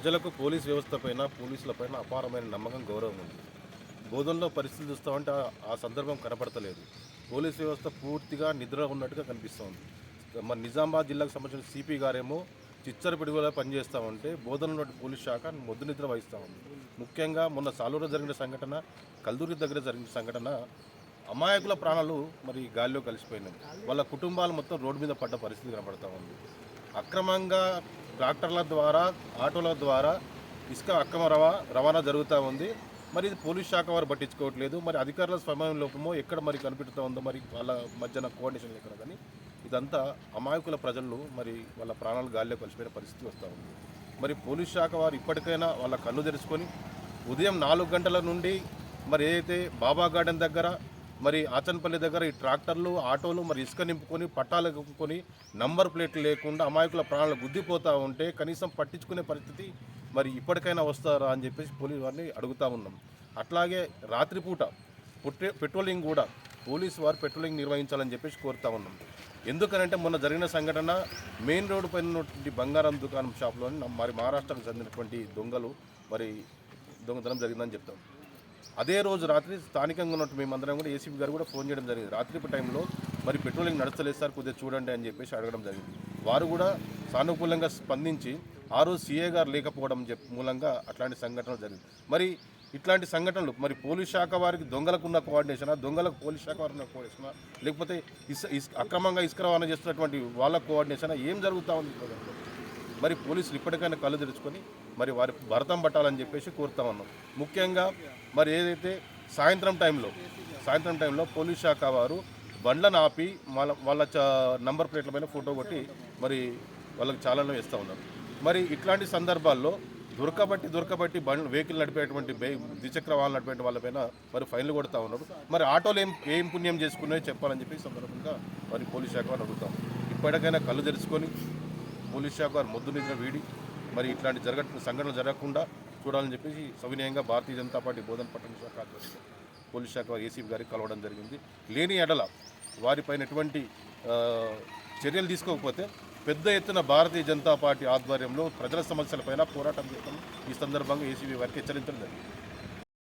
ప్రజలకు పోలీస్ వ్యవస్థ పైన పోలీసుల పైన అపారమైన నమ్మకం గౌరవం ఉంది. బోధనలో పరిస్థితులు చూస్తామంటే ఆ సందర్భం కనపడతలేదు. పోలీస్ వ్యవస్థ పూర్తిగా నిద్ర ఉన్నట్టుగా కనిపిస్తోంది. మన నిజామాబాద్ జిల్లాకు సంబంధించిన సిపి గారేమో చిచ్చర పిడుగులా పనిచేస్తూ ఉంటే బోధనలో పోలీస్ శాఖ మొద్దు నిద్ర వహిస్తూ ఉంది. ముఖ్యంగా మొన్న సాలూరులో జరిగిన సంఘటన, కల్దూరి దగ్గర జరిగిన సంఘటన అమాయకుల ప్రాణాలు మరి గాలిలో కలిసిపోయినాయి. వాళ్ళ కుటుంబాలు మొత్తం రోడ్డు మీద పడ్డ పరిస్థితి కనబడతా ఉంది. అక్రమంగా ట్రాక్టర్ల ద్వారా, ఆటోల ద్వారా ఇసుక అక్రమ రవాణా జరుగుతూ ఉంది. మరి ఇది పోలీస్ శాఖ వారు పట్టించుకోవట్లేదు. మరి అధికారుల సమయం లోపమో ఎక్కడ మరి కనిపెడుతూ ఉందో, మరి వాళ్ళ మధ్యన కోఆర్డినేషన్ ఎక్కడ, కానీ ఇదంతా అమాయకుల ప్రజలు మరి వాళ్ళ ప్రాణాలు గాలిలో కలిసిపోయిన పరిస్థితి వస్తూ ఉంది. మరి పోలీస్ శాఖ వారు ఇప్పటికైనా వాళ్ళ కళ్ళు తెరుచుకొని ఉదయం 4 గంటల నుండి మరి ఏదైతే బాబా గార్డెన్ దగ్గర, మరి ఆచన్పల్లి దగ్గర ఈ ట్రాక్టర్లు, ఆటోలు మరి ఇసుక నింపుకొని పట్టాలు నింపుకొని నంబర్ ప్లేట్లు లేకుండా అమాయకుల ప్రాణాలు గుద్దిపోతూ ఉంటే కనీసం పట్టించుకునే పరిస్థితి మరి ఇప్పటికైనా వస్తారా అని చెప్పేసి పోలీసు వారిని అడుగుతూ ఉన్నాం. అట్లాగే రాత్రిపూట పెట్రోలింగ్ కూడా పోలీసు వారు పెట్రోలింగ్ నిర్వహించాలని చెప్పేసి కోరుతూ ఉన్నాం. ఎందుకనంటే మొన్న జరిగిన సంఘటన మెయిన్ రోడ్డు పైన ఉన్నటువంటి బంగారం దుకాణం షాప్లోని మరి మహారాష్ట్రకు చెందినటువంటి దొంగలు మరి దొంగతనం జరిగిందని చెప్తాం. అదే రోజు రాత్రి స్థానికంగా ఉన్నట్టు మేమందరం కూడా ఏసీపీ గారు కూడా ఫోన్ చేయడం జరిగింది. రాత్రి టైంలో మరి పెట్రోలింగ్ నడుస్తలేదు సార్, కొద్దిగా చూడండి అని చెప్పేసి అడగడం జరిగింది. వారు కూడా సానుకూలంగా స్పందించి ఆ రోజు సీఏ గారు లేకపోవడం మూలంగా అట్లాంటి సంఘటనలు జరిగింది. మరి ఇట్లాంటి సంఘటనలు మరి పోలీస్ శాఖ వారికి దొంగలకు ఉన్న కోఆర్డినేషనా, దొంగలకు పోలీస్ శాఖ వారికి ఉన్న కోఆర్డినేషనా, లేకపోతే అక్రమంగా ఇసుక రవాణా చేస్తున్నటువంటి వాళ్ళ కోఆర్డినేషనా, ఏం జరుగుతూ ఉంది? మరి పోలీసులు ఇప్పటికైనా కళ్ళు తెరుచుకొని మరి వారి భరతం పట్టాలని చెప్పేసి కోరుతా ఉన్నాం. ముఖ్యంగా మరి ఏదైతే సాయంత్రం టైంలో పోలీస్ శాఖ వారు బండ్లను ఆపి వాళ్ళ నంబర్ ప్లేట్ల పైన ఫోటో కొట్టి మరి వాళ్ళకి చాలన వేస్తూ ఉన్నారు. మరి ఇట్లాంటి సందర్భాల్లో దొరకబట్టి బండ్లు వెహికల్ నడిపేటువంటి ద్విచక్ర వాహనాలు నడిపే వాళ్ళపైన మరి ఫైన్లు కొడుతూ ఉన్నారు. మరి ఆటోలు ఏం పుణ్యం చేసుకున్నాయో చెప్పాలని చెప్పి సందర్భంగా మరి పోలీస్ శాఖ వారిని అడుగుతాం. ఇప్పటికైనా కళ్ళు తెరుచుకొని పోలీస్ శాఖ వారు మొద్దు నిద్ర వీడి మరి ఇట్లాంటి సంఘటనలు జరగకుండా చూడాలని చెప్పేసి సవినయంగా భారతీయ జనతా పార్టీ బోధన పట్టణ శాఖ ఆధ్వర్యంలో పోలీస్ శాఖ వారు ఏసీపీ గారికి కలవడం జరిగింది. లేని ఎడల వారిపైన ఎటువంటి చర్యలు తీసుకోకపోతే పెద్ద ఎత్తున భారతీయ జనతా పార్టీ ఆధ్వర్యంలో ప్రజల సమస్యలపైన పోరాటం చేస్తాం. ఈ సందర్భంగా ఏసీపీ వారికి హెచ్చరించడం జరిగింది.